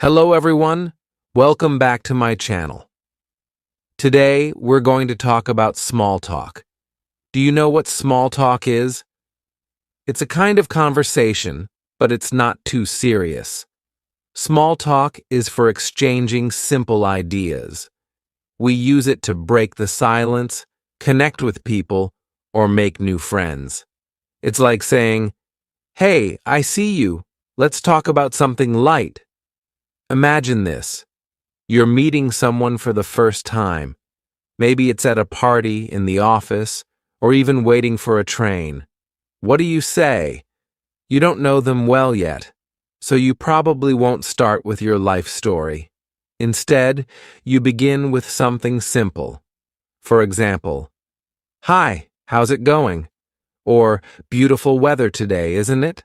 Hello everyone, welcome back to my channel. Today we're going to talk about small talk. Do you know what small talk is? It's a kind of conversation, but it's not too serious. Small talk is for exchanging simple ideas. We use it to break the silence, connect with people, or make new friends. It's like saying, "Hey, I see you. Let's talk about something light." Imagine this. You're meeting someone for the first time. Maybe it's at a party, in the office, or even waiting for a train. What do you say? You don't know them well yet, so you probably won't start with your life story. Instead, you begin with something simple. For example, "Hi, how's it going?" Or "Beautiful weather today, isn't it?"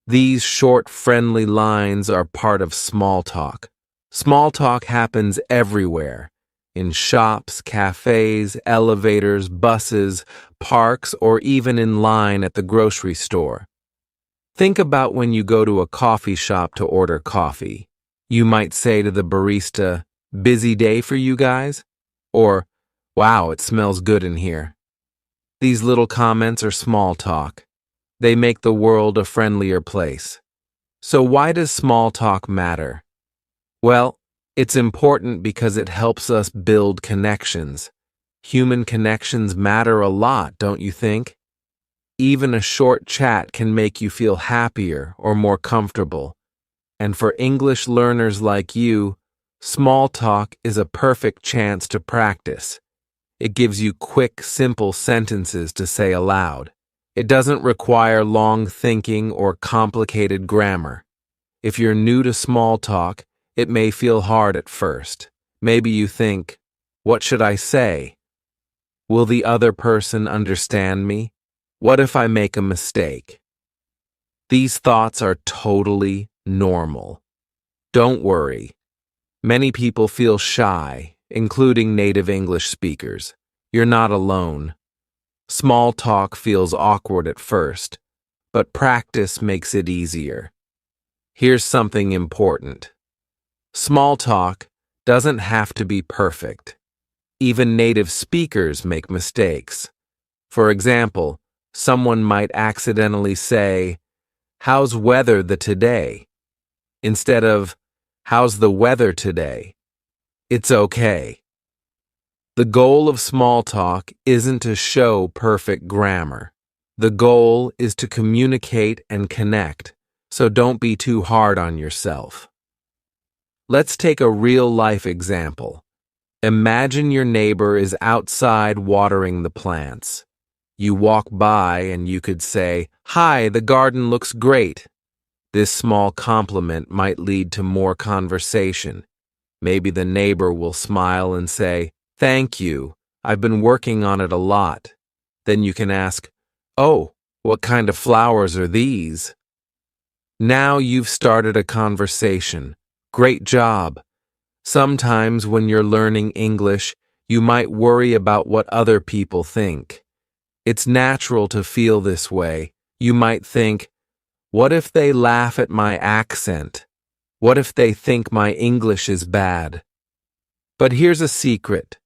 These short, friendly lines are part of small talk. Small talk happens everywhere, in shops, cafes, elevators, buses, parks, or even in line at the grocery store. Think about when you go to a coffee shop to order coffee. You might say to the barista, "Busy day for you guys?" Or, "Wow, it smells good in here." These little comments are small talk. They make the world a friendlier place. So why does small talk matter? Well, it's important because it helps us build connections. Human connections matter a lot, don't you think? Even a short chat can make you feel happier or more comfortable. And for English learners like you, small talk is a perfect chance to practice. It gives you quick, simple sentences to say aloud. It doesn't require long thinking or complicated grammar. If you're new to small talk, it may feel hard at first. Maybe you think, "What should I say? Will the other person understand me? What if I make a mistake?" These thoughts are totally normal. Don't worry. Many people feel shy, including native English speakers. You're not alone. Small talk feels awkward at first, but practice makes it easier. Here's something important. Small talk doesn't have to be perfect. Even native speakers make mistakes. For example, someone might accidentally say, "How's weather the today?" instead of, "How's the weather today?" It's okay. The goal of small talk isn't to show perfect grammar. The goal is to communicate and connect, so don't be too hard on yourself. Let's take a real-life example. Imagine your neighbor is outside watering the plants. You walk by and you could say, "Hi, the garden looks great." This small compliment might lead to more conversation. Maybe the neighbor will smile and say, "Thank you. I've been working on it a lot." Then you can ask, "Oh, what kind of flowers are these?" Now you've started a conversation. Great job. Sometimes when you're learning English, you might worry about what other people think. It's natural to feel this way. You might think, "What if they laugh at my accent? What if they think my English is bad?" But here's a secret.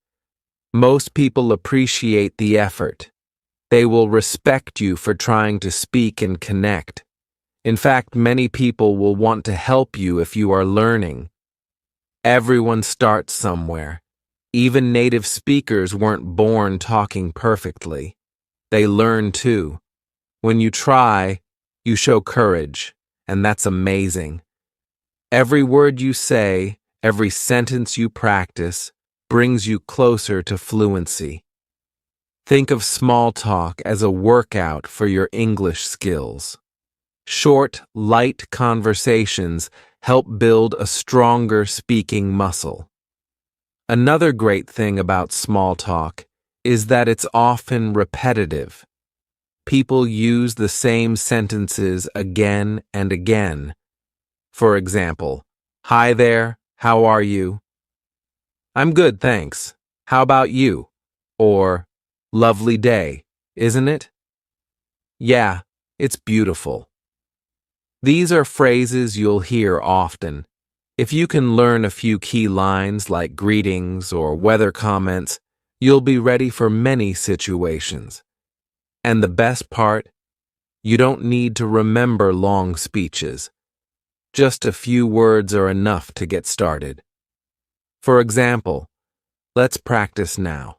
Most people appreciate the effort. They will respect you for trying to speak and connect. In fact, many people will want to help you if you are learning. Everyone starts somewhere. Even native speakers weren't born talking perfectly. They learn too. When you try, you show courage, and that's amazing. Every word you say, every sentence you practice, brings you closer to fluency. Think of small talk as a workout for your English skills. Short, light conversations help build a stronger speaking muscle. Another great thing about small talk is that it's often repetitive. People use the same sentences again and again. For example, "Hi there, how are you?" "I'm good, thanks. How about you?" Or, "Lovely day, isn't it?" "Yeah, it's beautiful." These are phrases you'll hear often. If you can learn a few key lines like greetings or weather comments, you'll be ready for many situations. And the best part, you don't need to remember long speeches. Just a few words are enough to get started. For example, let's practice now.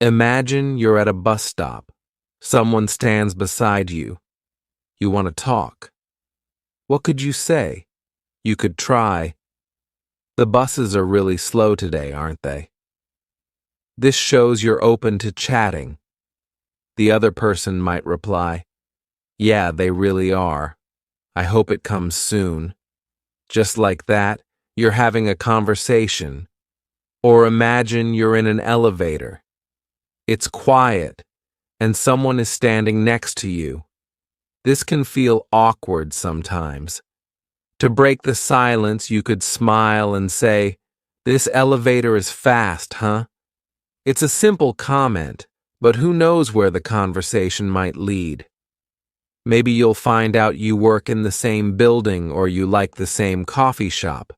Imagine you're at a bus stop. Someone stands beside you. You want to talk. What could you say? You could try, "The buses are really slow today, aren't they?" This shows you're open to chatting. The other person might reply, "Yeah, they really are. I hope it comes soon." Just like that, you're having a conversation. Or imagine you're in an elevator. It's quiet, and someone is standing next to you. This can feel awkward sometimes. To break the silence, you could smile and say, "This elevator is fast, huh?" It's a simple comment, but who knows where the conversation might lead. Maybe you'll find out you work in the same building or you like the same coffee shop.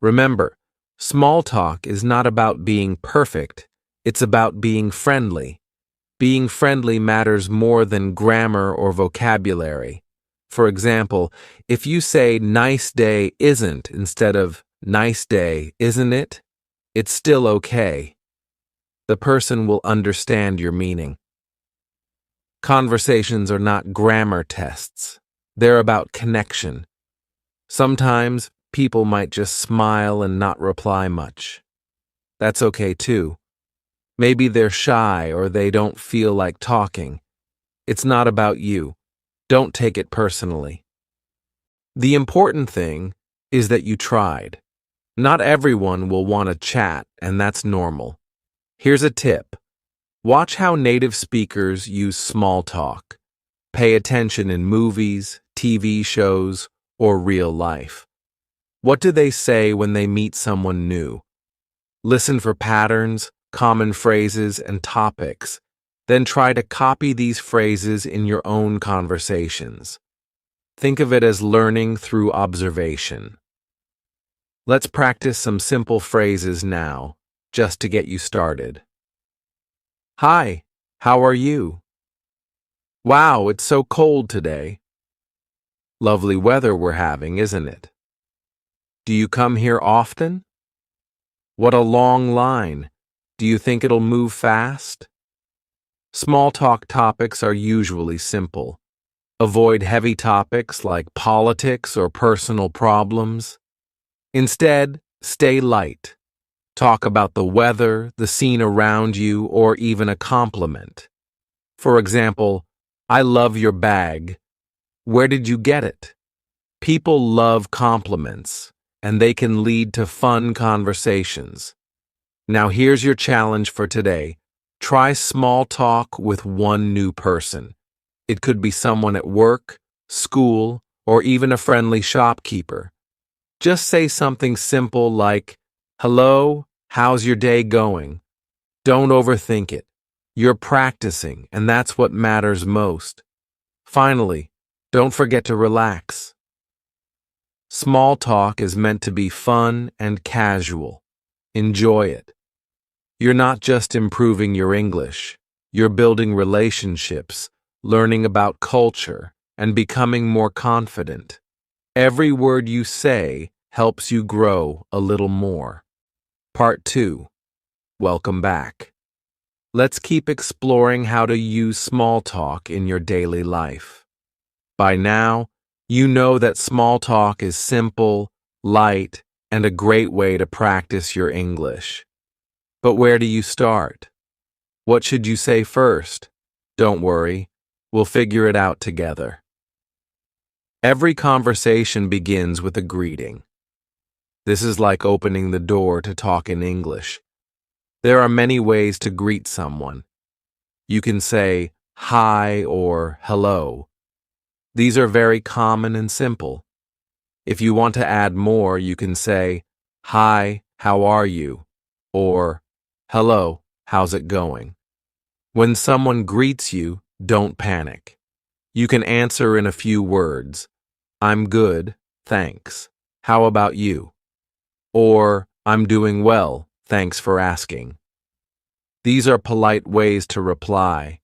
Remember, small talk is not about being perfect, it's about being friendly. Being friendly matters more than grammar or vocabulary. For example, if you say "nice day isn't" instead of "nice day, isn't it?" it's still okay. The person will understand your meaning. Conversations are not grammar tests. They're about connection. Sometimes people might just smile and not reply much. That's okay too. Maybe they're shy or they don't feel like talking. It's not about you. Don't take it personally. The important thing is that you tried. Not everyone will want to chat, and that's normal. Here's a tip. Watch how native speakers use small talk. Pay attention in movies, TV shows, or real life. What do they say when they meet someone new? Listen for patterns, common phrases, and topics. Then try to copy these phrases in your own conversations. Think of it as learning through observation. Let's practice some simple phrases now, just to get you started. Hi, how are you? Wow, it's so cold today. Lovely weather we're having, isn't it? Do you come here often? What a long line. Do you think it'll move fast? Small talk topics are usually simple. Avoid heavy topics like politics or personal problems. Instead, stay light. Talk about the weather, the scene around you, or even a compliment. For example, "I love your bag. Where did you get it?" People love compliments, and they can lead to fun conversations. Now here's your challenge for today. Try small talk with one new person. It could be someone at work, school, or even a friendly shopkeeper. Just say something simple like, "Hello, how's your day going?" Don't overthink it. You're practicing, and that's what matters most. Finally, don't forget to relax. Small talk is meant to be fun and casual. Enjoy it. You're not just improving your English, you're building relationships, learning about culture, and becoming more confident. Every word you say helps you grow a little more. Part 2. Welcome back. Let's keep exploring how to use small talk in your daily life. By now, you know that small talk is simple, light, and a great way to practice your English. But where do you start? What should you say first? Don't worry, we'll figure it out together. Every conversation begins with a greeting. This is like opening the door to talk in English. There are many ways to greet someone. You can say hi or hello. These are very common and simple. If you want to add more, you can say, "Hi, how are you?" or "Hello, how's it going?" When someone greets you, don't panic. You can answer in a few words. "I'm good, thanks." How about you? Or, I'm doing well, thanks for asking. These are polite ways to reply.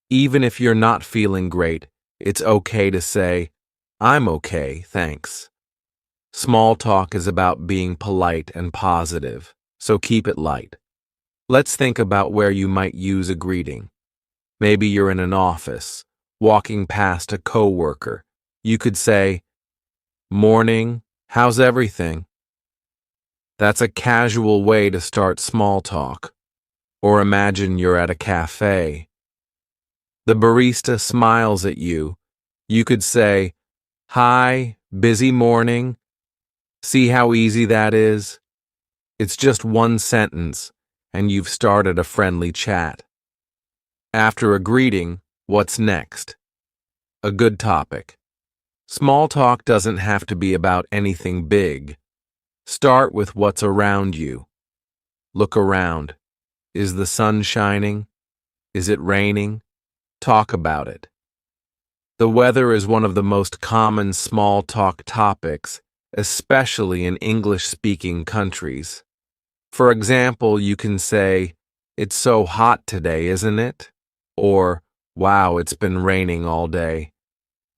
Even if you're not feeling great, it's okay to say, I'm okay, thanks. Small talk is about being polite and positive, so keep it light. Let's think about where you might use a greeting. Maybe you're in an office, walking past a coworker. You could say, Morning, how's everything? That's a casual way to start small talk. Or imagine you're at a cafe. The barista smiles at you. You could say, Hi, busy morning. See how easy that is? It's just one sentence, and you've started a friendly chat. After a greeting, what's next? A good topic. Small talk doesn't have to be about anything big. Start with what's around you. Look around. Is the sun shining? Is it raining? Talk about it. The weather is one of the most common small talk topics, especially in English-speaking countries. For example, you can say, It's so hot today, isn't it? Or, Wow, it's been raining all day.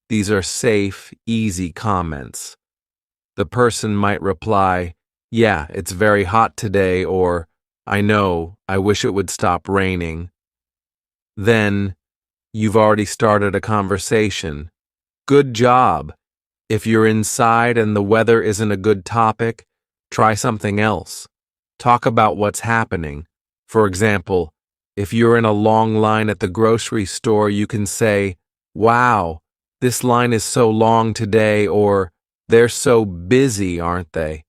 These are safe, easy comments. The person might reply, Yeah, it's very hot today, or, I know, I wish it would stop raining. Then, you've already started a conversation. Good job. If you're inside and the weather isn't a good topic, try something else. Talk about what's happening. For example, if you're in a long line at the grocery store, you can say, Wow, this line is so long today, or They're so busy, aren't they?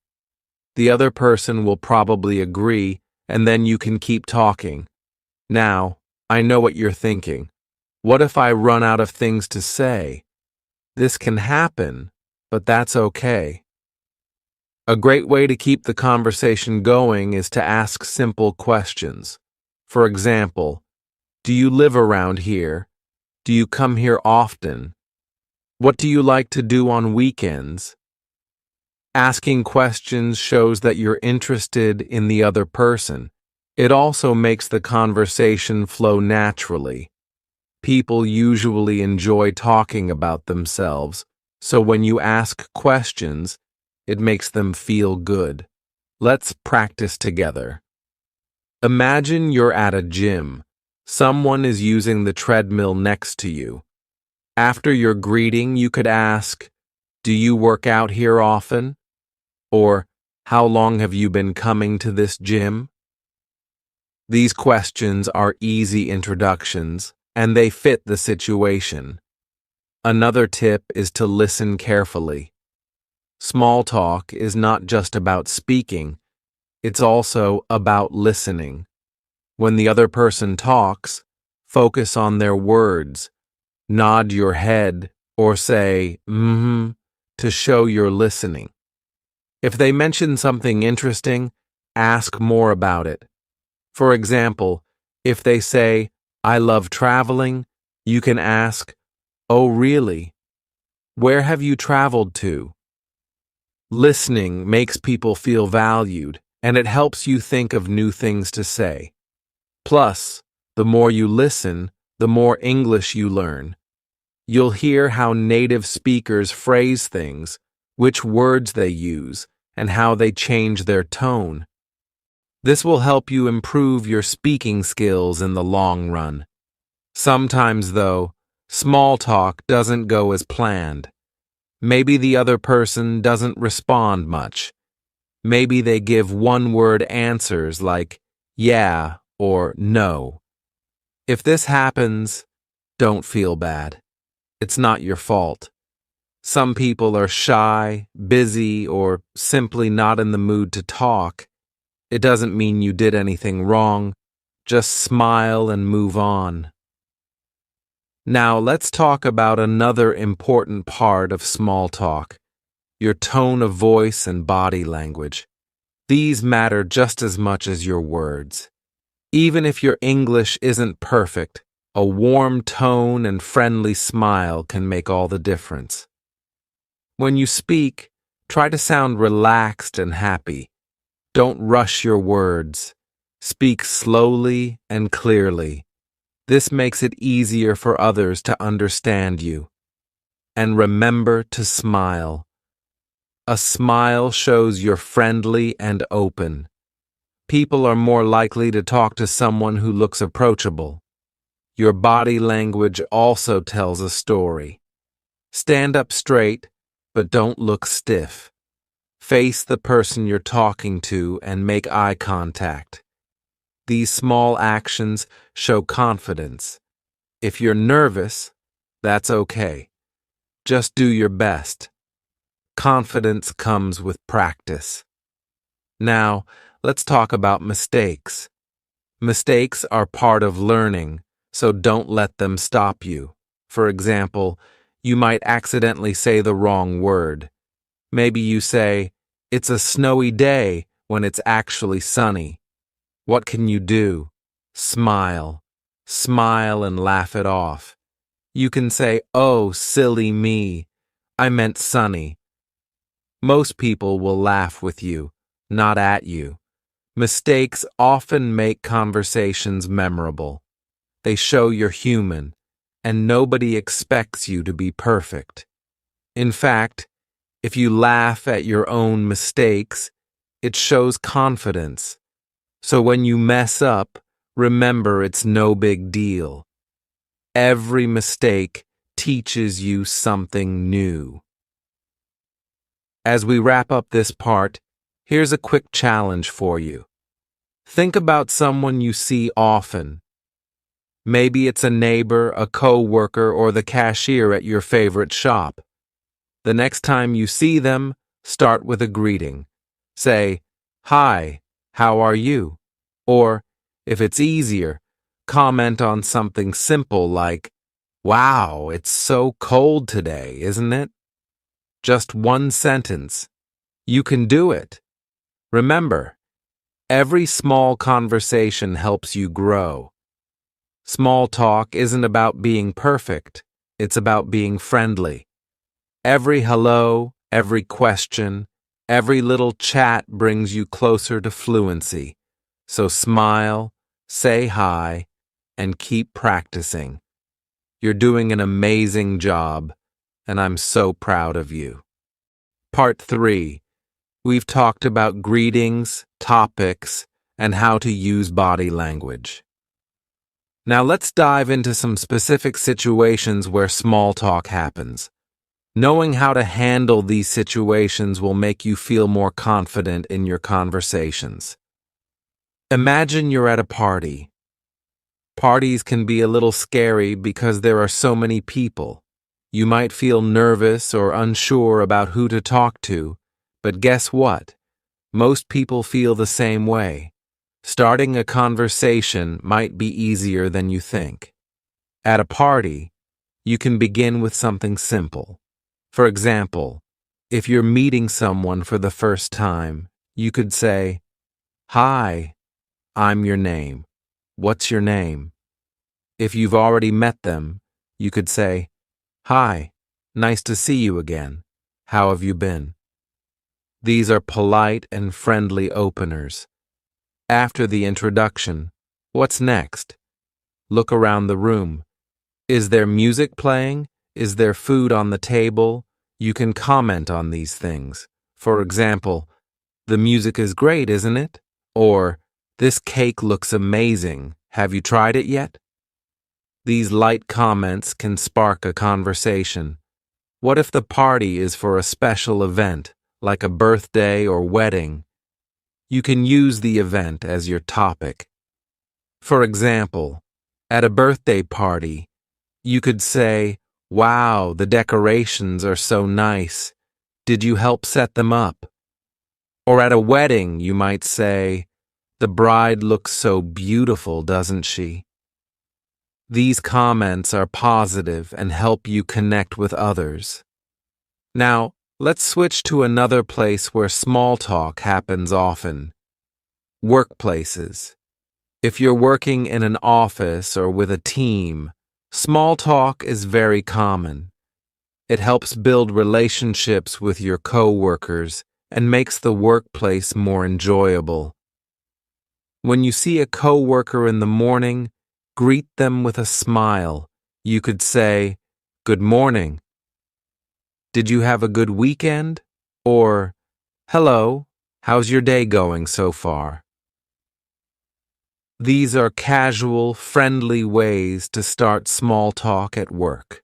The other person will probably agree, and then you can keep talking. Now, I know what you're thinking. What if I run out of things to say? This can happen, but that's okay. A great way to keep the conversation going is to ask simple questions. For example, do you live around here? Do you come here often? What do you like to do on weekends? Asking questions shows that you're interested in the other person. It also makes the conversation flow naturally. People usually enjoy talking about themselves, so when you ask questions, it makes them feel good. Let's practice together. Imagine you're at a gym. Someone is using the treadmill next to you. After your greeting, you could ask, Do you work out here often? Or, How long have you been coming to this gym? These questions are easy introductions, and they fit the situation. Another tip is to listen carefully. Small talk is not just about speaking, it's also about listening. When the other person talks, focus on their words. Nod your head or say, to show you're listening. If they mention something interesting, ask more about it. For example, if they say, I love traveling, you can ask, Oh, really? Where have you traveled to? Listening makes people feel valued, and it helps you think of new things to say. Plus, the more you listen, the more English you learn. You'll hear how native speakers phrase things, which words they use, and how they change their tone. This will help you improve your speaking skills in the long run. Sometimes, though, small talk doesn't go as planned. Maybe the other person doesn't respond much. Maybe they give one-word answers like yeah or no. If this happens, don't feel bad. It's not your fault. Some people are shy, busy, or simply not in the mood to talk. It doesn't mean you did anything wrong. Just smile and move on. Now let's talk about another important part of small talk, your tone of voice and body language. These matter just as much as your words. Even if your English isn't perfect, a warm tone and friendly smile can make all the difference. When you speak, Try to sound relaxed and happy. Don't rush your words. Speak slowly and clearly. This makes it easier for others to understand you. And remember to smile. A smile shows you're friendly and open. People are more likely to talk to someone who looks approachable. Your body language also tells a story. Stand up straight, but don't look stiff. Face the person you're talking to and make eye contact. These small actions show confidence. If you're nervous, that's okay. Just do your best. Confidence comes with practice. Now, let's talk about mistakes. Mistakes are part of learning, so don't let them stop you. For example, you might accidentally say the wrong word. Maybe you say, "It's a snowy day," when it's actually sunny. What can you do? Smile. Smile and laugh it off. You can say, "Oh, silly me. I meant sunny." Most people will laugh with you, not at you. Mistakes often make conversations memorable. They show you're human, and nobody expects you to be perfect. In fact, if you laugh at your own mistakes, it shows confidence. So when you mess up, remember it's no big deal. Every mistake teaches you something new. As we wrap up this part, here's a quick challenge for you. Think about someone you see often. Maybe it's a neighbor, a co-worker, or the cashier at your favorite shop. The next time you see them, start with a greeting. Say, "Hi, how are you?" Or, if it's easier, comment on something simple like, "Wow, it's so cold today, isn't it?" Just one sentence. You can do it. Remember, every small conversation helps you grow. Small talk isn't about being perfect, it's about being friendly. Every hello, every question, every little chat brings you closer to fluency. So smile, say hi, and keep practicing. You're doing an amazing job, and I'm so proud of you. Part 3. We've talked about greetings, topics, and how to use body language. Now let's dive into some specific situations where small talk happens. Knowing how to handle these situations will make you feel more confident in your conversations. Imagine you're at a party. Parties can be a little scary because there are so many people. You might feel nervous or unsure about who to talk to, but guess what? Most people feel the same way. Starting a conversation might be easier than you think. At a party, you can begin with something simple. For example, if you're meeting someone for the first time, you could say, "Hi, I'm your name. What's your name?" If you've already met them, you could say, "Hi, nice to see you again. How have you been?" These are polite and friendly openers. After the introduction, what's next? Look around the room. Is there music playing? Is there food on the table? You can comment on these things. For example, "The music is great, isn't it?" Or, "This cake looks amazing. Have you tried it yet?" These light comments can spark a conversation. What if the party is for a special event, like a birthday or wedding? You can use the event as your topic. For example, at a birthday party, you could say, "Wow, the decorations are so nice. Did you help set them up?" Or at a wedding, you might say, "The bride looks so beautiful, doesn't she?" These comments are positive and help you connect with others. Now, let's switch to another place where small talk happens often. Workplaces. If you're working in an office or with a team, small talk is very common. It helps build relationships with your coworkers and makes the workplace more enjoyable. When you see a coworker in the morning, greet them with a smile. You could say, "Good morning. Did you have a good weekend?" Or, "Hello, how's your day going so far?" These are casual, friendly ways to start small talk at work.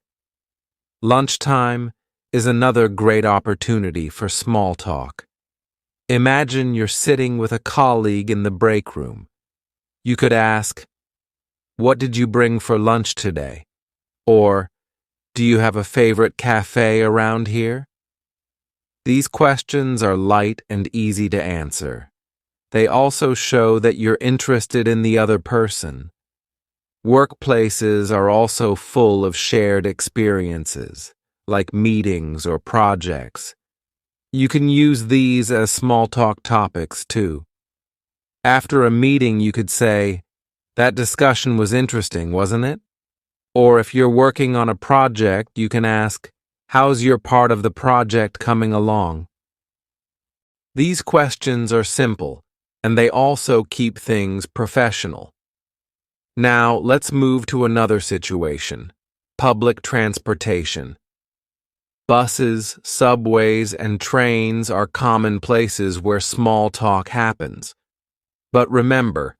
Lunchtime is another great opportunity for small talk. Imagine you're sitting with a colleague in the break room. You could ask, "What did you bring for lunch today?" Or, "Do you have a favorite cafe around here?" These questions are light and easy to answer. They also show that you're interested in the other person. Workplaces are also full of shared experiences, like meetings or projects. You can use these as small talk topics too. After a meeting, you could say, "That discussion was interesting, wasn't it?" Or if you're working on a project, you can ask, "How's your part of the project coming along?" These questions are simple, and they also keep things professional. Now, let's move to another situation: public transportation. Buses, subways, and trains are common places where small talk happens. But remember,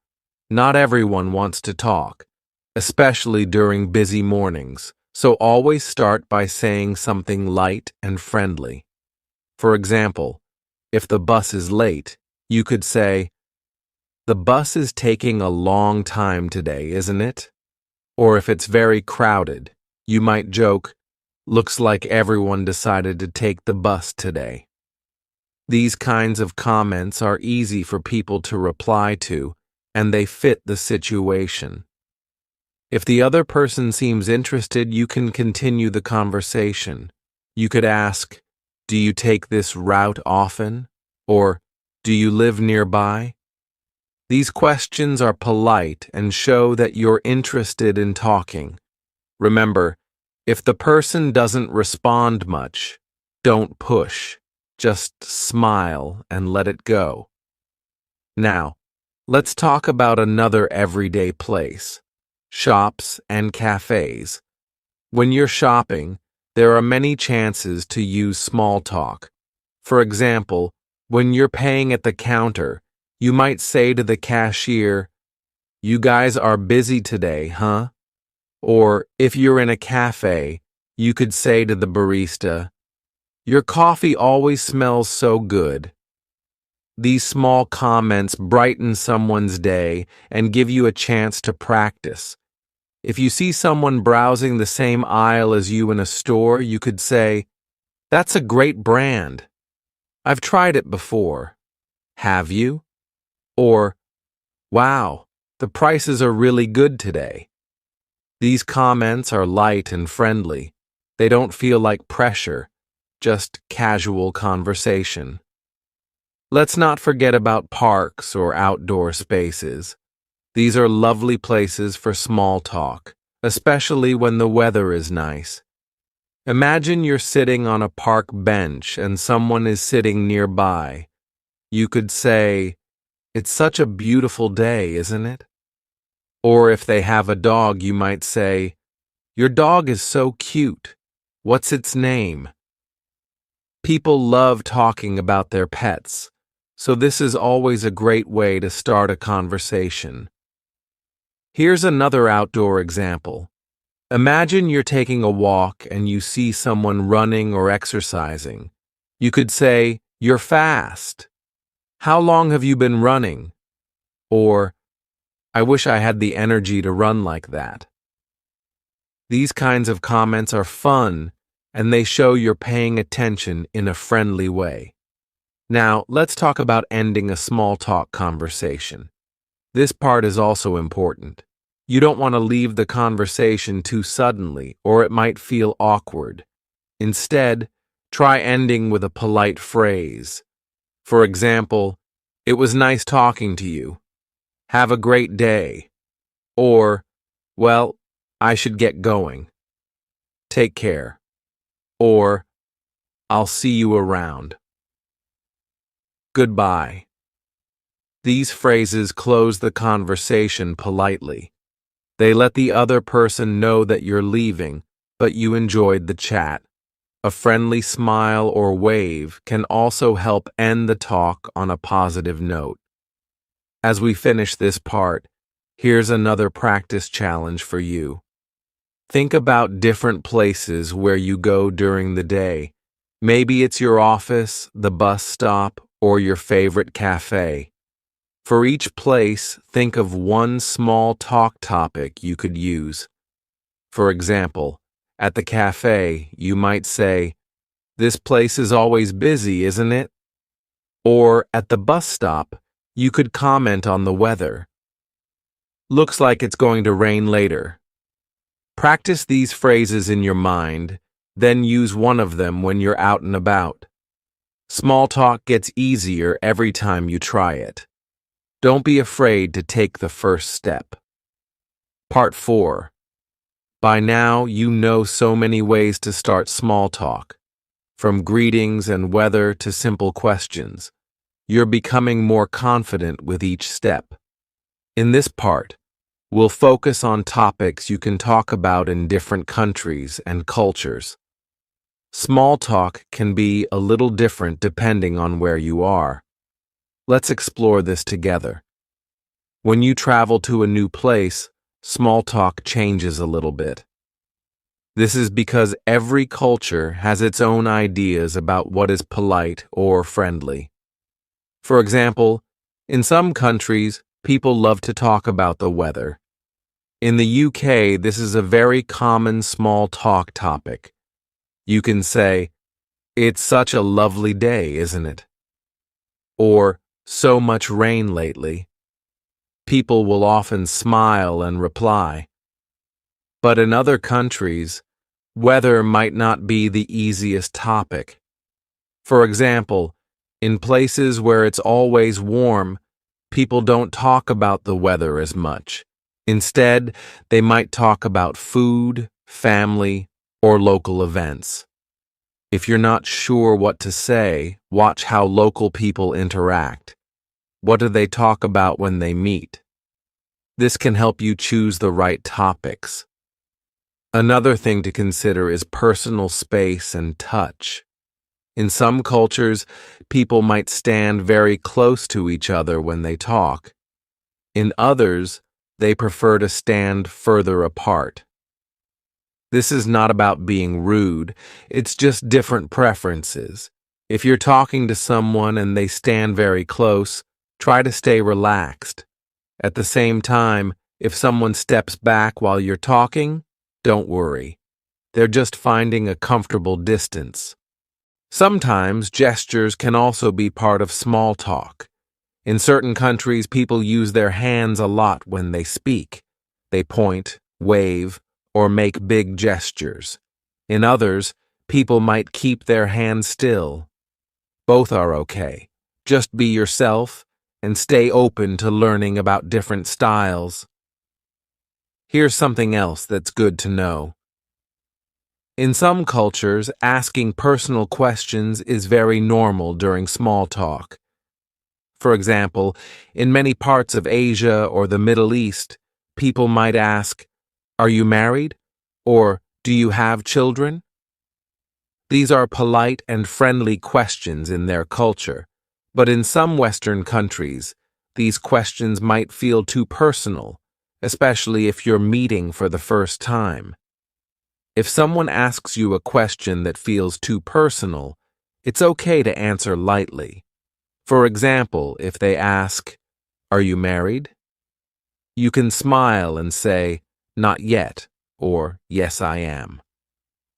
not everyone wants to talk, especially during busy mornings, so always start by saying something light and friendly. For example, if the bus is late, you could say, "The bus is taking a long time today, isn't it?" Or if it's very crowded, you might joke, "Looks like everyone decided to take the bus today." These kinds of comments are easy for people to reply to, and they fit the situation. If the other person seems interested, you can continue the conversation. You could ask, "Do you take this route often?" Or, "Do you live nearby?" These questions are polite and show that you're interested in talking. Remember, if the person doesn't respond much, don't push. Just smile and let it go. Now, let's talk about another everyday place: shops and cafes. When you're shopping, there are many chances to use small talk. For example, when you're paying at the counter, you might say to the cashier, "You guys are busy today, huh?" Or if you're in a cafe, you could say to the barista, "Your coffee always smells so good." These small comments brighten someone's day and give you a chance to practice. If you see someone browsing the same aisle as you in a store, you could say, "That's a great brand. I've tried it before." "Have you?" Or, "Wow, the prices are really good today." These comments are light and friendly. They don't feel like pressure, just casual conversation. Let's not forget about parks or outdoor spaces. These are lovely places for small talk, especially when the weather is nice. Imagine you're sitting on a park bench and someone is sitting nearby. You could say, "It's such a beautiful day, isn't it?" Or if they have a dog, you might say, "Your dog is so cute. What's its name?" People love talking about their pets, so this is always a great way to start a conversation. Here's another outdoor example. Imagine you're taking a walk and you see someone running or exercising. You could say, "You're fast. How long have you been running?" Or, "I wish I had the energy to run like that." These kinds of comments are fun, and they show you're paying attention in a friendly way. Now, let's talk about ending a small talk conversation. This part is also important. You don't want to leave the conversation too suddenly, or it might feel awkward. Instead, try ending with a polite phrase. For example, "It was nice talking to you. Have a great day." Or, "Well, I should get going. Take care." or I'll see you around. Goodbye. These phrases close the conversation politely. They let the other person know that you're leaving, but you enjoyed the chat. A friendly smile or wave can also help end the talk on a positive note. As we finish this part, here's another practice challenge for you. Think about different places where you go during the day. Maybe it's your office, the bus stop, or your favorite cafe. For each place, think of one small talk topic you could use. For example, at the cafe, you might say, "This place is always busy, isn't it?" Or at the bus stop, you could comment on the weather. "Looks like it's going to rain later." Practice these phrases in your mind, then use one of them when you're out and about. Small talk gets easier every time you try it. Don't be afraid to take the first step. Part 4. By now, you know so many ways to start small talk. From greetings and weather to simple questions. You're becoming more confident with each step. In this part, we'll focus on topics you can talk about in different countries and cultures. Small talk can be a little different depending on where you are. Let's explore this together. When you travel to a new place, small talk changes a little bit. This is because every culture has its own ideas about what is polite or friendly. For example, in some countries, people love to talk about the weather. In the UK, this is a very common small talk topic. You can say, "It's such a lovely day, isn't it?" Or, "So much rain lately." People will often smile and reply. But in other countries, weather might not be the easiest topic. For example, in places where it's always warm, people don't talk about the weather as much. Instead, they might talk about food, family, or local events. If you're not sure what to say, watch how local people interact. What do they talk about when they meet? This can help you choose the right topics. Another thing to consider is personal space and touch. In some cultures, people might stand very close to each other when they talk. In others, they prefer to stand further apart. This is not about being rude, it's just different preferences. If you're talking to someone and they stand very close, try to stay relaxed. At the same time, if someone steps back while you're talking, don't worry. They're just finding a comfortable distance. Sometimes gestures can also be part of small talk. In certain countries, people use their hands a lot when they speak. They point, wave, or make big gestures. In others, people might keep their hands still. Both are okay. Just be yourself and stay open to learning about different styles. Here's something else that's good to know. In some cultures, asking personal questions is very normal during small talk. For example, in many parts of Asia or the Middle East, people might ask, "Are you married?" or "Do you have children?" These are polite and friendly questions in their culture, but in some Western countries, these questions might feel too personal, especially if you're meeting for the first time. If someone asks you a question that feels too personal, it's okay to answer lightly. For example, if they ask, "Are you married?" you can smile and say, "Not yet," or "Yes, I am."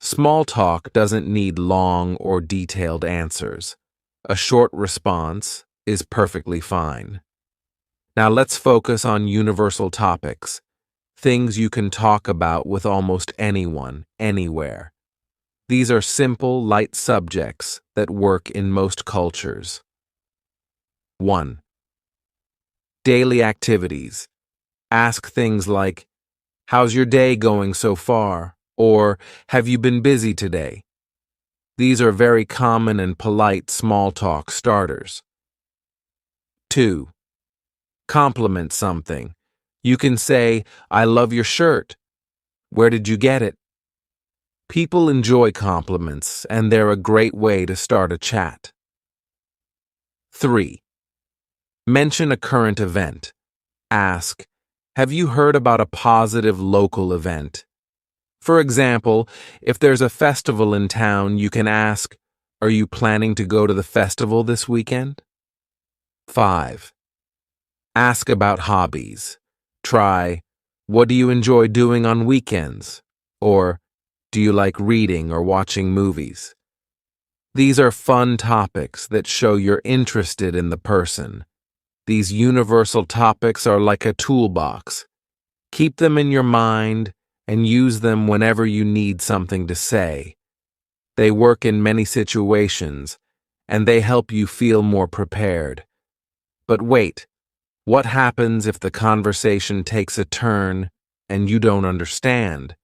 Small talk doesn't need long or detailed answers. A short response is perfectly fine. Now let's focus on universal topics, things you can talk about with almost anyone, anywhere. These are simple, light subjects that work in most cultures. 1. Daily activities. Ask things like, "How's your day going so far?" or "Have you been busy today?" These are very common and polite small talk starters. 2. Compliment something. You can say, "I love your shirt. Where did you get it?" People enjoy compliments, and they're a great way to start a chat. 3. Mention a current event. Ask, "Have you heard about a positive local event?" For example, if there's a festival in town, you can ask, "Are you planning to go to the festival this weekend?" 5. Ask about hobbies. Try, "What do you enjoy doing on weekends?" Or, "Do you like reading or watching movies?" These are fun topics that show you're interested in the person. These universal topics are like a toolbox. Keep them in your mind and use them whenever you need something to say. They work in many situations, and they help you feel more prepared. But wait, what happens if the conversation takes a turn and you don't understand?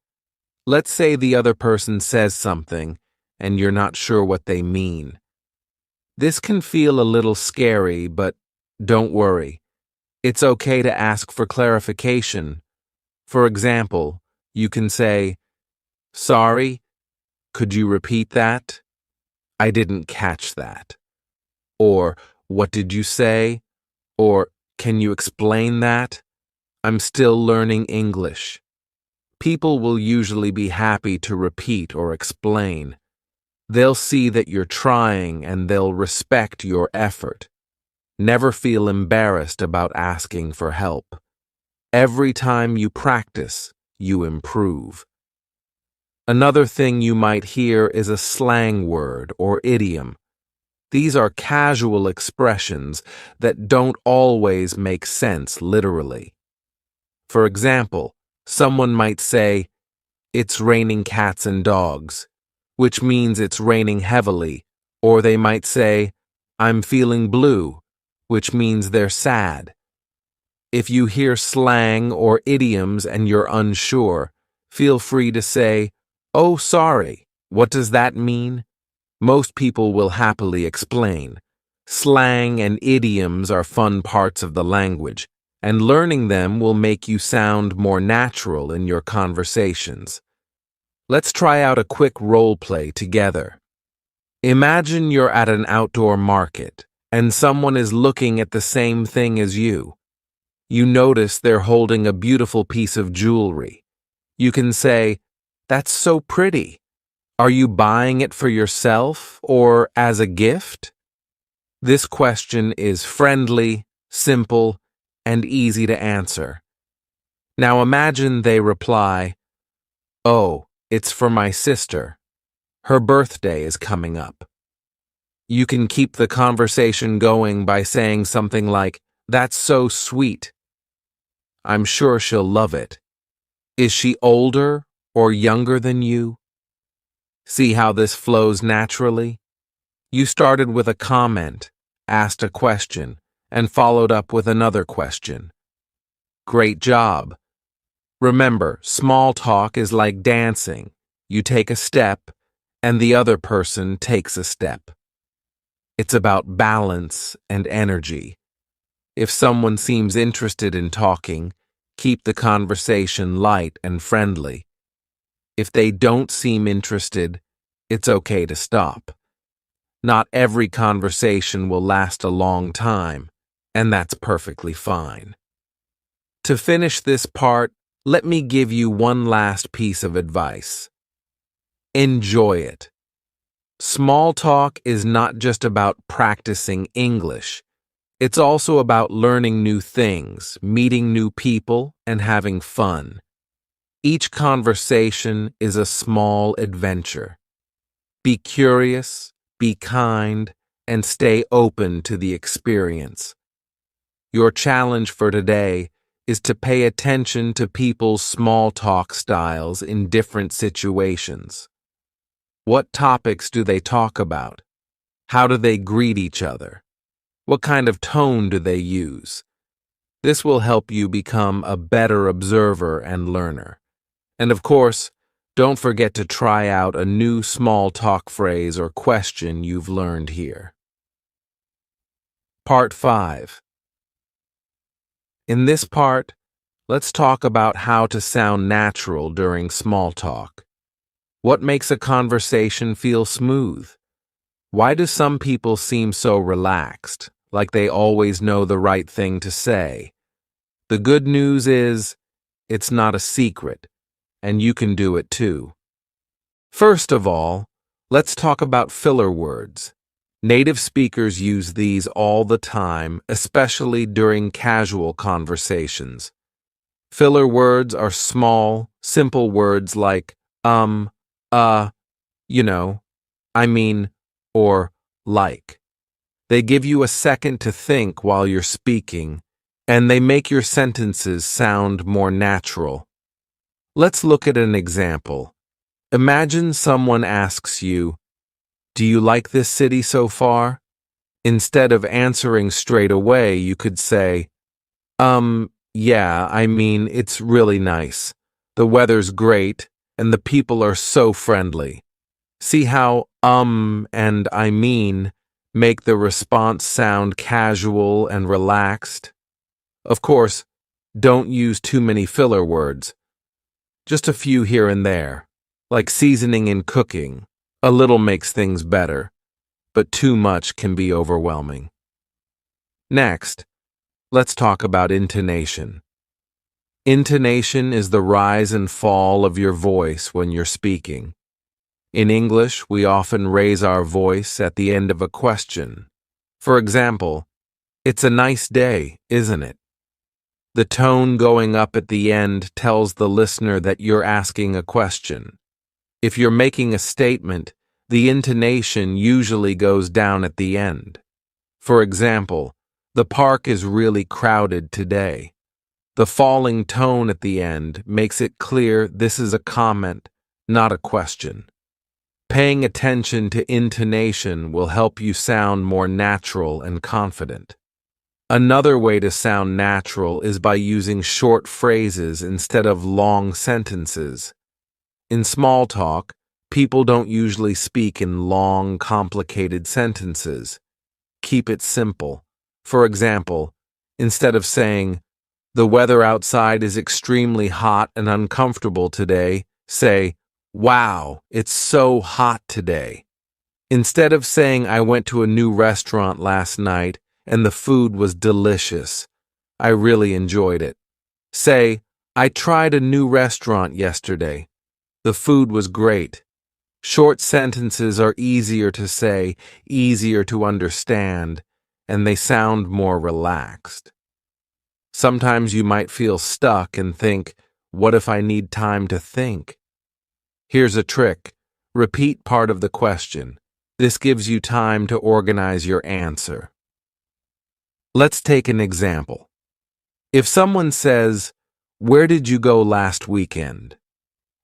Let's say the other person says something and you're not sure what they mean. This can feel a little scary, but don't worry. It's okay to ask for clarification. For example, you can say, "Sorry, could you repeat that? I didn't catch that." Or, "What did you say?" Or, "Can you explain that? I'm still learning English." People will usually be happy to repeat or explain. They'll see that you're trying and they'll respect your effort. Never feel embarrassed about asking for help. Every time you practice, you improve. Another thing you might hear is a slang word or idiom. These are casual expressions that don't always make sense literally. For example, someone might say, "It's raining cats and dogs," which means it's raining heavily, or they might say, "I'm feeling blue," which means they're sad. If you hear slang or idioms and you're unsure, feel free to say, "Oh, sorry, what does that mean?" Most people will happily explain. Slang and idioms are fun parts of the language, and learning them will make you sound more natural in your conversations. Let's try out a quick role play together. Imagine you're at an outdoor market, and someone is looking at the same thing as you. You notice they're holding a beautiful piece of jewelry. You can say, "That's so pretty. Are you buying it for yourself or as a gift?" This question is friendly, simple, and easy to answer. Now imagine they reply, "Oh, it's for my sister. Her birthday is coming up." You can keep the conversation going by saying something like, "That's so sweet. I'm sure she'll love it. Is she older or younger than you?" See how this flows naturally? You started with a comment, asked a question, and followed up with another question. Great job. Remember, small talk is like dancing. You take a step, and the other person takes a step. It's about balance and energy. If someone seems interested in talking, keep the conversation light and friendly. If they don't seem interested, it's okay to stop. Not every conversation will last a long time, and that's perfectly fine. To finish this part, let me give you one last piece of advice. Enjoy it. Small talk is not just about practicing English. It's also about learning new things, meeting new people, and having fun. Each conversation is a small adventure. Be curious, be kind, and stay open to the experience. Your challenge for today is to pay attention to people's small talk styles in different situations. What topics do they talk about? How do they greet each other? What kind of tone do they use? This will help you become a better observer and learner. And of course, Don't forget to try out a new small talk phrase or question you've learned here. Part 5. In this part, let's talk about how to sound natural during small talk. What makes a conversation feel smooth? Why do some people seem so relaxed, like they always know the right thing to say? The good news is, it's not a secret, and you can do it too. First of all, let's talk about filler words. Native speakers use these all the time, especially during casual conversations. Filler words are small, simple words like you know, I mean, or like. They give you a second to think while you're speaking, and they make your sentences sound more natural. Let's look at an example. Imagine someone asks you, "Do you like this city so far?" Instead of answering straight away, you could say, yeah, I mean, it's really nice. The weather's great, and the people are so friendly. See how and I mean make the response sound casual and relaxed? Of course, don't use too many filler words. Just a few here and there, like seasoning in cooking. A little makes things better, but too much can be overwhelming. Next, let's talk about intonation. Intonation is the rise and fall of your voice when you're speaking. In English, we often raise our voice at the end of a question. For example, "It's a nice day, isn't it?" The tone going up at the end tells the listener that you're asking a question. If you're making a statement, the intonation usually goes down at the end. For example, "The park is really crowded today." The falling tone at the end makes it clear this is a comment, not a question. Paying attention to intonation will help you sound more natural and confident. Another way to sound natural is by using short phrases instead of long sentences. In small talk, people don't usually speak in long, complicated sentences. Keep it simple. For example, instead of saying, "The weather outside is extremely hot and uncomfortable today," say, "Wow, it's so hot today." Instead of saying, "I went to a new restaurant last night and the food was delicious. I really enjoyed it," say, "I tried a new restaurant yesterday. The food was great." Short sentences are easier to say, easier to understand, and they sound more relaxed. Sometimes you might feel stuck and think, "What if I need time to think?" Here's a trick. Repeat part of the question. This gives you time to organize your answer. Let's take an example. If someone says, "Where did you go last weekend?"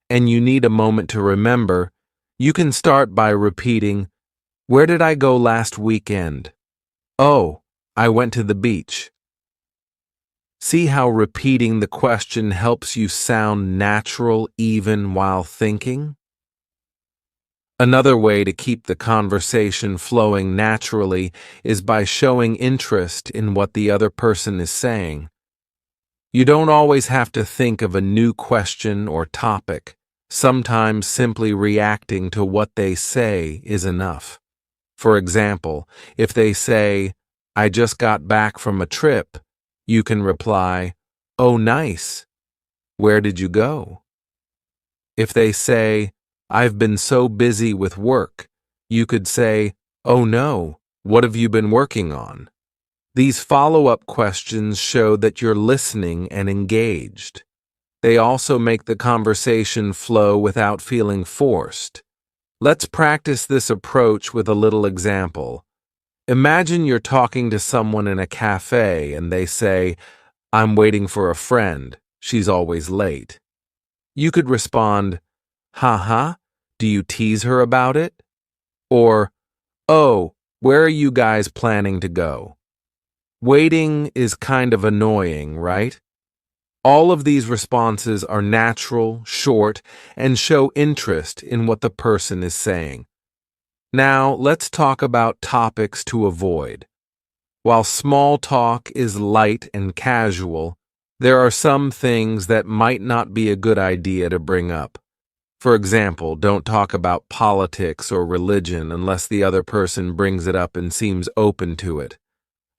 and you need a moment to remember, you can start by repeating, "Where did I go last weekend?" "Oh, I went to the beach." See how repeating the question helps you sound natural even while thinking? Another way to keep the conversation flowing naturally is by showing interest in what the other person is saying. You don't always have to think of a new question or topic. Sometimes simply reacting to what they say is enough. For example, if they say, "I just got back from a trip," you can reply, "Oh, nice. Where did you go?" If they say, "I've been so busy with work," you could say, "Oh no, what have you been working on?" These follow-up questions show that you're listening and engaged. They also make the conversation flow without feeling forced. Let's practice this approach with a little example. Imagine you're talking to someone in a cafe and they say, "I'm waiting for a friend. She's always late." You could respond, "Haha, do you tease her about it?" Or, "Oh, where are you guys planning to go?" Waiting is kind of annoying, right? All of these responses are natural, short, and show interest in what the person is saying. Now, let's talk about topics to avoid. While small talk is light and casual, there are some things that might not be a good idea to bring up. For example, don't talk about politics or religion unless the other person brings it up and seems open to it.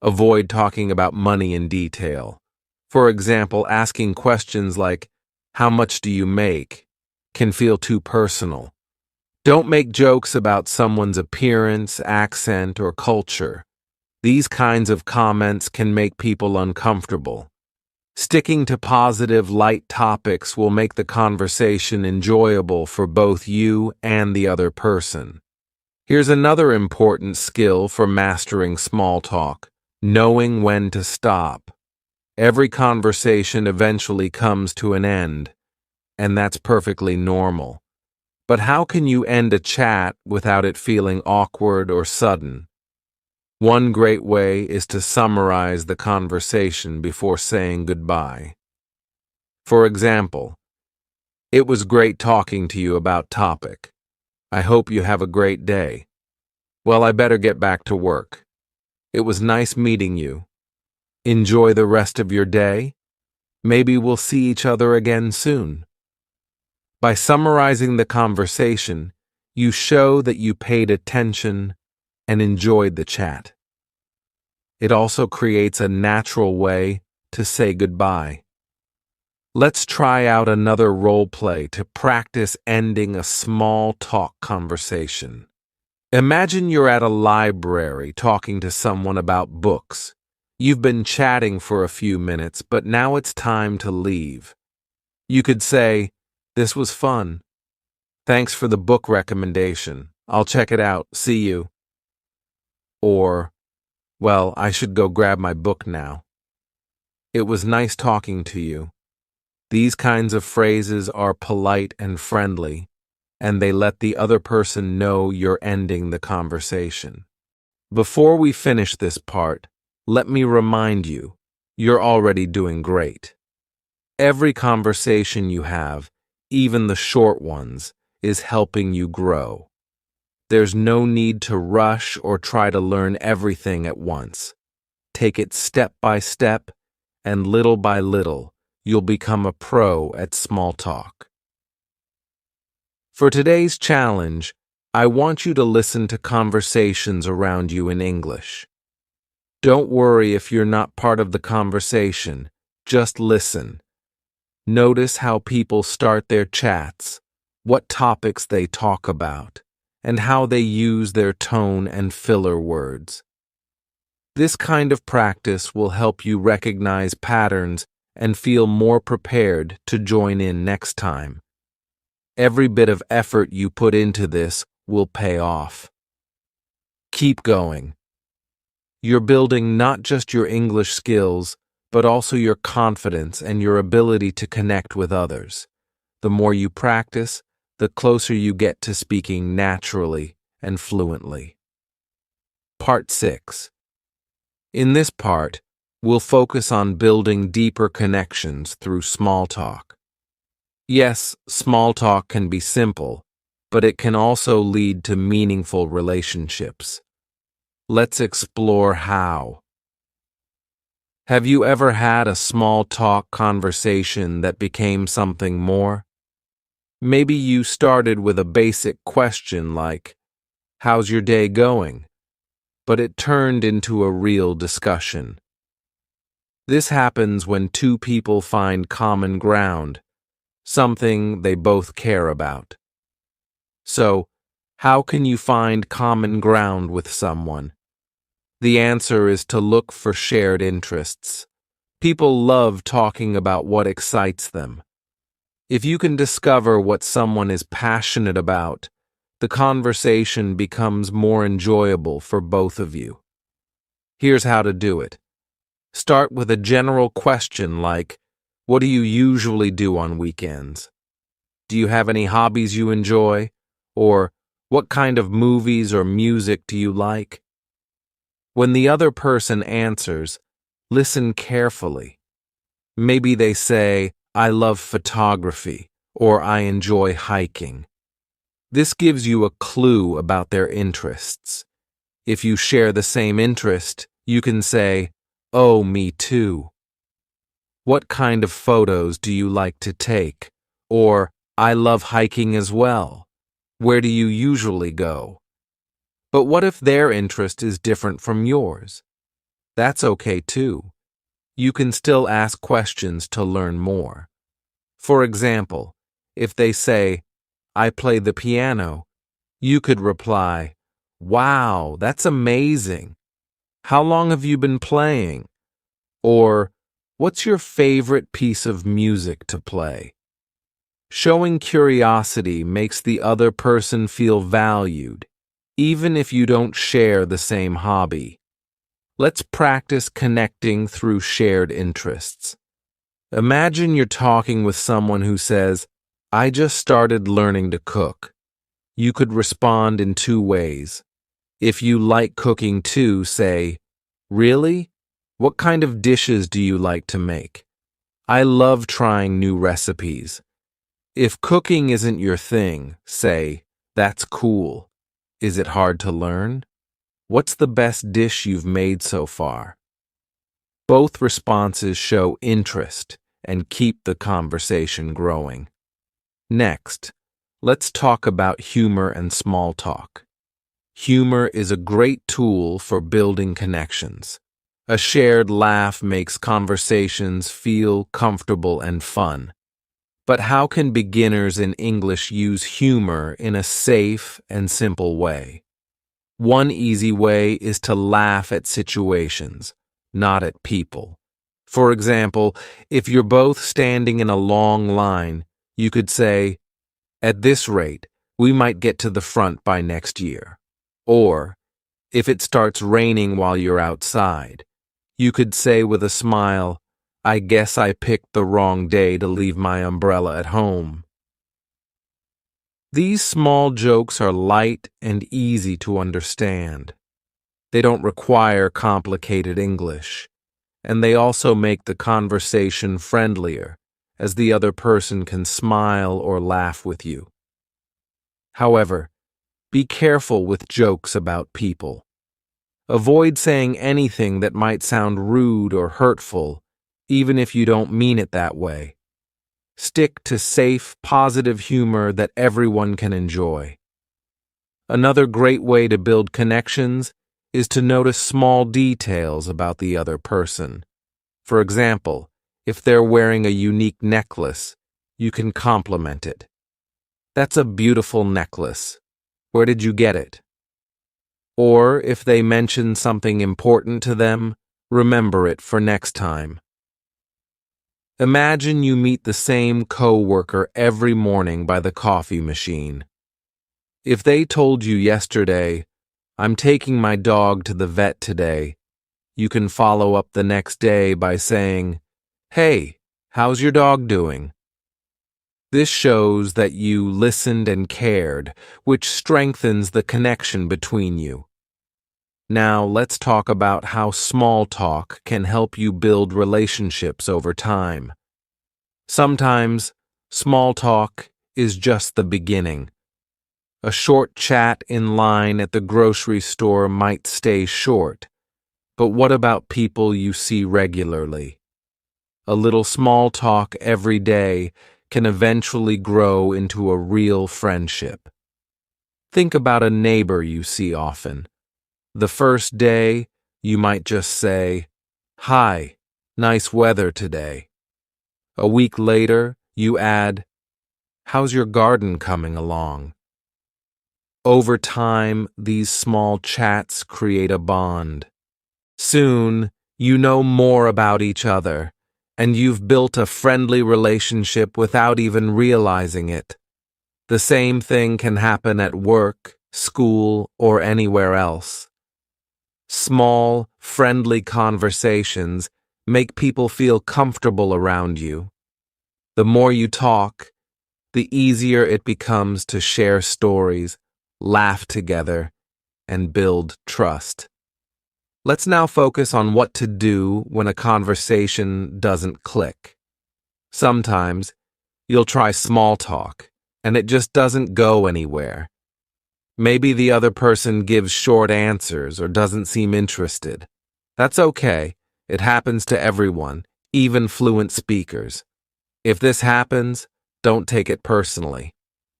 Avoid talking about money in detail. For example, asking questions like, "How much do you make?" can feel too personal. Don't make jokes about someone's appearance, accent, or culture. These kinds of comments can make people uncomfortable. Sticking to positive, light topics will make the conversation enjoyable for both you and the other person. Here's another important skill for mastering small talk: knowing when to stop. Every conversation eventually comes to an end, and that's perfectly normal. But how can you end a chat without it feeling awkward or sudden? One great way is to summarize the conversation before saying goodbye. For example, "It was great talking to you about topic. I hope you have a great day. Well, I better get back to work. It was nice meeting you. Enjoy the rest of your day. Maybe we'll see each other again soon." By summarizing the conversation, you show that you paid attention and enjoyed the chat. It also creates a natural way to say goodbye. Let's try out another role play to practice ending a small talk conversation. Imagine you're at a library talking to someone about books. You've been chatting for a few minutes, but now it's time to leave. You could say, "This was fun. Thanks for the book recommendation. I'll check it out. See you." Or, "Well, I should go grab my book now. It was nice talking to you." These kinds of phrases are polite and friendly, and they let the other person know you're ending the conversation. Before we finish this part, let me remind you, you're already doing great. Every conversation you have, even the short ones, is helping you grow. There's no need to rush or try to learn everything at once. Take it step by step, and little by little, you'll become a pro at small talk. For today's challenge, I want you to listen to conversations around you in English. Don't worry if you're not part of the conversation, just listen. Notice how people start their chats, what topics they talk about, and how they use their tone and filler words. This kind of practice will help you recognize patterns and feel more prepared to join in next time. Every bit of effort you put into this will pay off. Keep going. You're building not just your English skills, but also your confidence and your ability to connect with others. The more you practice, the closer you get to speaking naturally and fluently. Part 6. In this part, we'll focus on building deeper connections through small talk. Yes, small talk can be simple, but it can also lead to meaningful relationships. Let's explore how. Have you ever had a small talk conversation that became something more? Maybe you started with a basic question like, "How's your day going?" But it turned into a real discussion. This happens when two people find common ground, something they both care about. So, how can you find common ground with someone? The answer is to look for shared interests. People love talking about what excites them. If you can discover what someone is passionate about, the conversation becomes more enjoyable for both of you. Here's how to do it. Start with a general question like, "What do you usually do on weekends?" "Do you have any hobbies you enjoy?" Or, "What kind of movies or music do you like?" When the other person answers, listen carefully. Maybe they say, I love photography, or I enjoy hiking. This gives you a clue about their interests. If you share the same interest, you can say, oh, me too. What kind of photos do you like to take? Or, I love hiking as well. Where do you usually go? But what if their interest is different from yours? That's okay too. You can still ask questions to learn more. For example, if they say, I play the piano, you could reply, wow, that's amazing. How long have you been playing? Or, what's your favorite piece of music to play? Showing curiosity makes the other person feel valued, even if you don't share the same hobby. Let's practice connecting through shared interests. Imagine you're talking with someone who says, I just started learning to cook. You could respond in two ways. If you like cooking too, say, really? What kind of dishes do you like to make? I love trying new recipes. If cooking isn't your thing, say, that's cool. Is it hard to learn? What's the best dish you've made so far? Both responses show interest and keep the conversation growing. Next, let's talk about humor and small talk. Humor is a great tool for building connections. A shared laugh makes conversations feel comfortable and fun. But how can beginners in English use humor in a safe and simple way? One easy way is to laugh at situations, not at people. For example, if you're both standing in a long line, you could say, at this rate, we might get to the front by next year. Or, if it starts raining while you're outside, you could say with a smile, I guess I picked the wrong day to leave my umbrella at home. These small jokes are light and easy to understand. They don't require complicated English, and they also make the conversation friendlier, as the other person can smile or laugh with you. However, be careful with jokes about people. Avoid saying anything that might sound rude or hurtful, even if you don't mean it that way. Stick to safe, positive humor that everyone can enjoy. Another great way to build connections is to notice small details about the other person. For example, if they're wearing a unique necklace, you can compliment it. That's a beautiful necklace. Where did you get it? Or if they mention something important to them, remember it for next time. Imagine you meet the same coworker every morning by the coffee machine. If they told you yesterday, I'm taking my dog to the vet today, you can follow up the next day by saying, hey, how's your dog doing? This shows that you listened and cared, which strengthens the connection between you. Now let's talk about how small talk can help you build relationships over time. Sometimes, small talk is just the beginning. A short chat in line at the grocery store might stay short, but what about people you see regularly? A little small talk every day can eventually grow into a real friendship. Think about a neighbor you see often. The first day, you might just say, hi, nice weather today. A week later, you add, how's your garden coming along? Over time, these small chats create a bond. Soon, you know more about each other, and you've built a friendly relationship without even realizing it. The same thing can happen at work, school, or anywhere else. Small, friendly conversations make people feel comfortable around you. The more you talk, the easier it becomes to share stories, laugh together, and build trust. Let's now focus on what to do when a conversation doesn't click. Sometimes, you'll try small talk, and it just doesn't go anywhere. Maybe the other person gives short answers or doesn't seem interested. That's okay. It happens to everyone, even fluent speakers. If this happens, don't take it personally.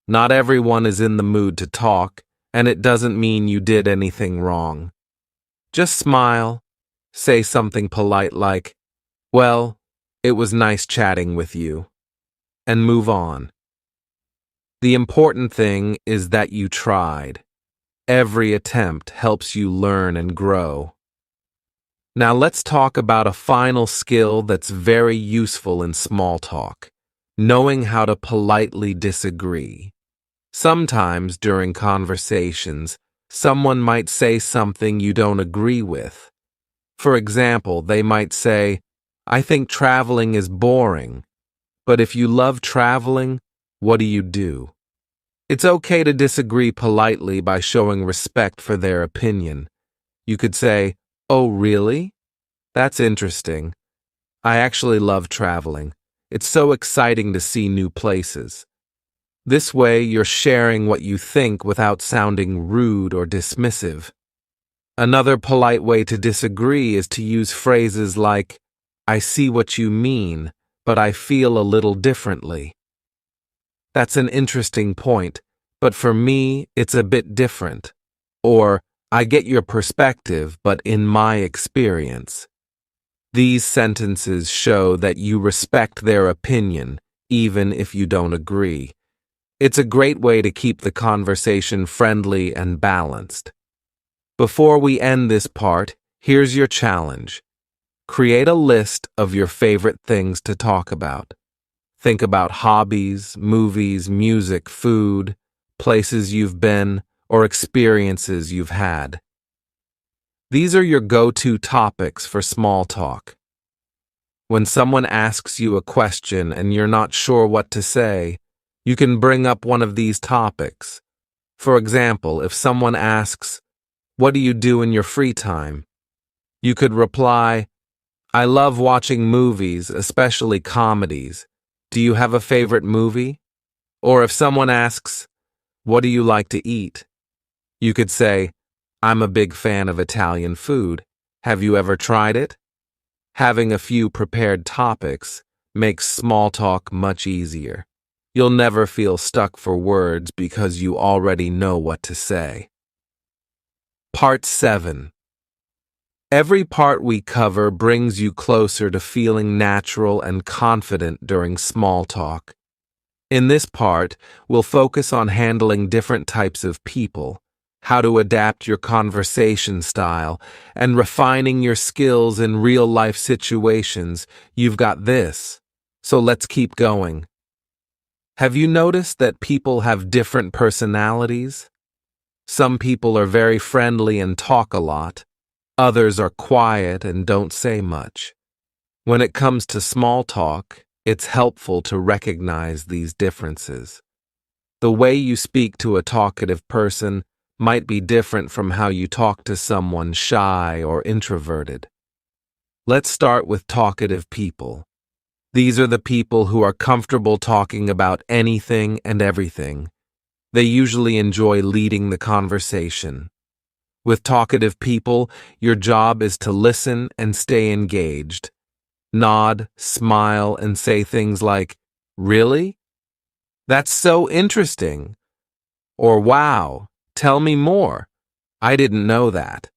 Not everyone is in the mood to talk, and it doesn't mean you did anything wrong. Just smile, say something polite like, "Well, it was nice chatting with you," and move on. The important thing is that you tried. Every attempt helps you learn and grow. Now let's talk about a final skill that's very useful in small talk: knowing how to politely disagree. Sometimes during conversations, someone might say something you don't agree with. For example, they might say, "I think traveling is boring." But if you love traveling, what do? It's okay to disagree politely by showing respect for their opinion. You could say, "Oh, really? That's interesting. I actually love traveling. It's so exciting to see new places." This way, you're sharing what you think without sounding rude or dismissive. Another polite way to disagree is to use phrases like, "I see what you mean, but I feel a little differently." That's an interesting point, but for me, it's a bit different. Or, "I get your perspective, but in my experience." These sentences show that you respect their opinion, even if you don't agree. It's a great way to keep the conversation friendly and balanced. Before we end this part, here's your challenge. Create a list of your favorite things to talk about. Think about hobbies, movies, music, food, places you've been, or experiences you've had. These are your go-to topics for small talk. When someone asks you a question and you're not sure what to say, you can bring up one of these topics. For example, if someone asks, "What do you do in your free time?" you could reply, "I love watching movies, especially comedies. Do you have a favorite movie?" Or if someone asks, "What do you like to eat?" you could say, "I'm a big fan of Italian food. Have you ever tried it?" Having a few prepared topics makes small talk much easier. You'll never feel stuck for words because you already know what to say. Part 7. Every part we cover brings you closer to feeling natural and confident during small talk. In this part, we'll focus on handling different types of people, how to adapt your conversation style, and refining your skills in real-life situations. You've got this, so let's keep going. Have you noticed that people have different personalities? Some people are very friendly and talk a lot. Others are quiet and don't say much. When it comes to small talk, it's helpful to recognize these differences. The way you speak to a talkative person might be different from how you talk to someone shy or introverted. Let's start with talkative people. These are the people who are comfortable talking about anything and everything. They usually enjoy leading the conversation. With talkative people, your job is to listen and stay engaged. Nod, smile, and say things like, "Really? That's so interesting." Or, "Wow, tell me more. I didn't know that."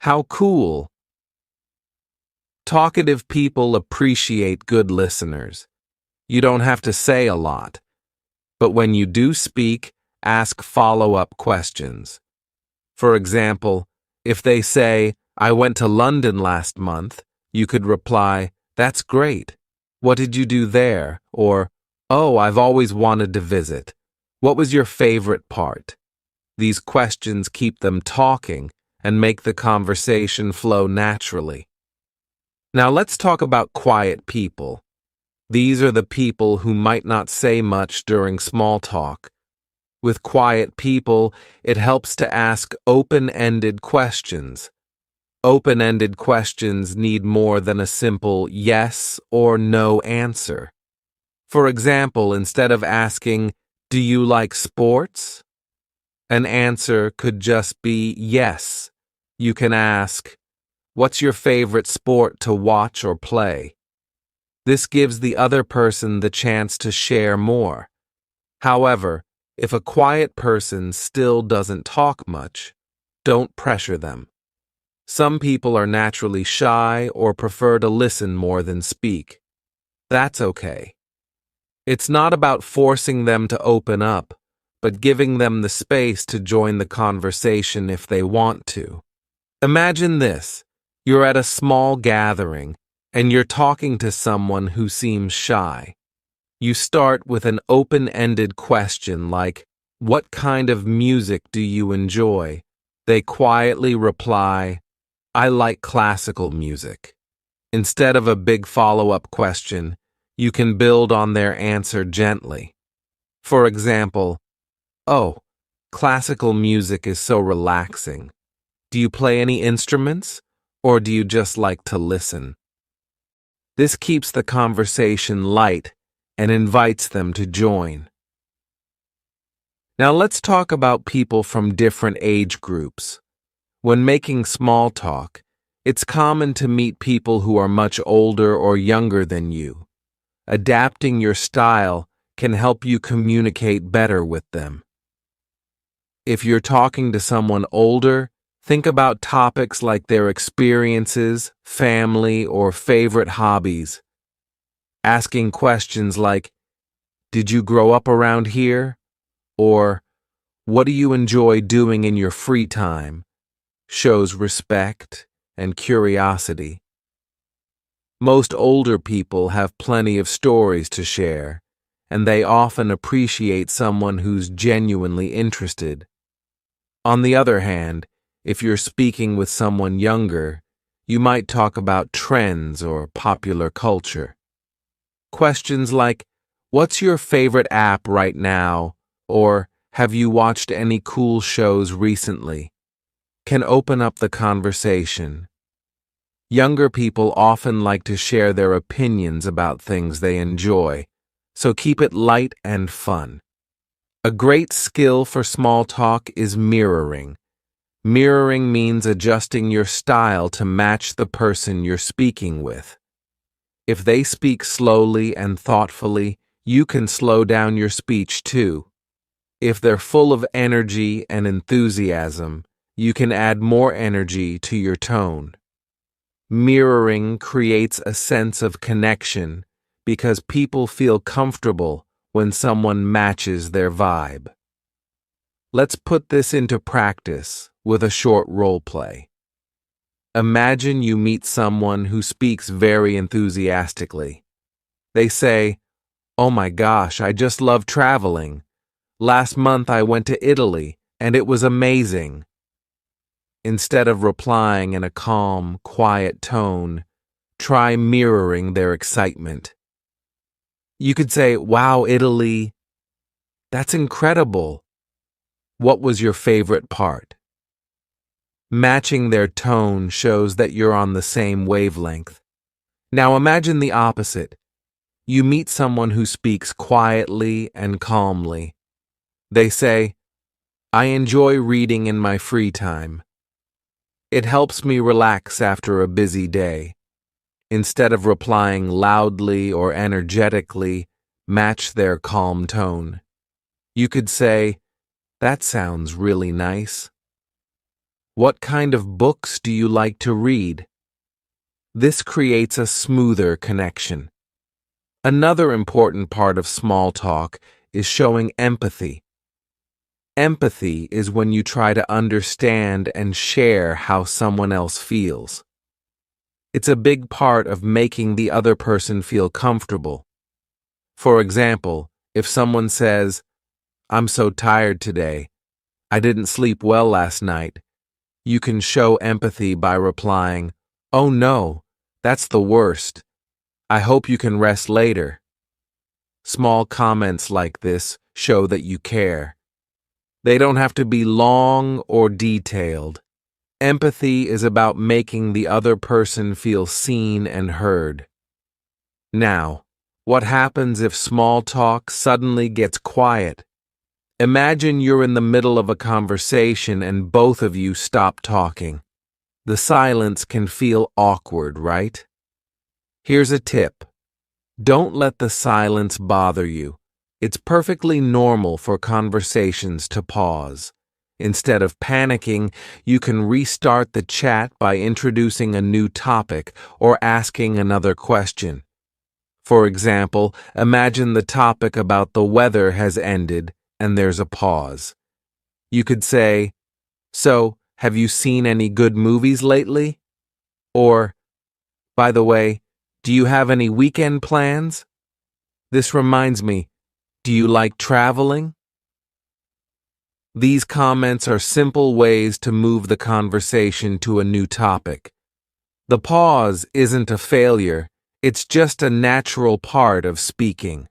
How cool. Talkative people appreciate good listeners. You don't have to say a lot, but when you do speak, ask follow-up questions. For example, if they say, "I went to London last month," you could reply, "That's great. What did you do there?" Or, "Oh, I've always wanted to visit. What was your favorite part?" These questions keep them talking and make the conversation flow naturally. Now let's talk about quiet people. These are the people who might not say much during small talk. With quiet people, it helps to ask open-ended questions. Open-ended questions need more than a simple yes or no answer. For example, instead of asking, "Do you like sports?" an answer could just be yes. You can ask, "What's your favorite sport to watch or play?" This gives the other person the chance to share more. However, if a quiet person still doesn't talk much, don't pressure them. Some people are naturally shy or prefer to listen more than speak. That's okay. It's not about forcing them to open up, but giving them the space to join the conversation if they want to. Imagine this. You're at a small gathering, and you're talking to someone who seems shy. You start with an open-ended question like, "What kind of music do you enjoy?" They quietly reply, "I like classical music." Instead of a big follow-up question, you can build on their answer gently. For example, "Oh, classical music is so relaxing. Do you play any instruments, or do you just like to listen?" This keeps the conversation light and invites them to join. Now let's talk about people from different age groups. When making small talk, it's common to meet people who are much older or younger than you. Adapting your style can help you communicate better with them. If you're talking to someone older, think about topics like their experiences, family, or favorite hobbies. Asking questions like, "Did you grow up around here?" or "What do you enjoy doing in your free time?" shows respect and curiosity. Most older people have plenty of stories to share, and they often appreciate someone who's genuinely interested. On the other hand, if you're speaking with someone younger, you might talk about trends or popular culture. Questions like, "What's your favorite app right now?" or "Have you watched any cool shows recently?" can open up the conversation. Younger people often like to share their opinions about things they enjoy, so keep it light and fun. A great skill for small talk is mirroring. Mirroring means adjusting your style to match the person you're speaking with. If they speak slowly and thoughtfully, you can slow down your speech too. If they're full of energy and enthusiasm, you can add more energy to your tone. Mirroring creates a sense of connection because people feel comfortable when someone matches their vibe. Let's put this into practice with a short role play. Imagine you meet someone who speaks very enthusiastically. They say, "Oh my gosh, I just love traveling. Last month I went to Italy and it was amazing." Instead of replying in a calm, quiet tone, try mirroring their excitement. You could say, "Wow, Italy, that's incredible. What was your favorite part?" Matching their tone shows that you're on the same wavelength. Now imagine the opposite. You meet someone who speaks quietly and calmly. They say, "I enjoy reading in my free time. It helps me relax after a busy day." Instead of replying loudly or energetically, match their calm tone. You could say, "That sounds really nice. What kind of books do you like to read?" This creates a smoother connection. Another important part of small talk is showing empathy. Empathy is when you try to understand and share how someone else feels. It's a big part of making the other person feel comfortable. For example, if someone says, "I'm so tired today. I didn't sleep well last night," you can show empathy by replying, "Oh no, that's the worst. I hope you can rest later." Small comments like this show that you care. They don't have to be long or detailed. Empathy is about making the other person feel seen and heard. Now, what happens if small talk suddenly gets quiet? Imagine you're in the middle of a conversation and both of you stop talking. The silence can feel awkward, right? Here's a tip. Don't let the silence bother you. It's perfectly normal for conversations to pause. Instead of panicking, you can restart the chat by introducing a new topic or asking another question. For example, imagine the topic about the weather has ended and there's a pause. You could say, "So, have you seen any good movies lately?" Or, "By the way, do you have any weekend plans?" This reminds me, do you like traveling? These comments are simple ways to move the conversation to a new topic. The pause isn't a failure, it's just a natural part of speaking.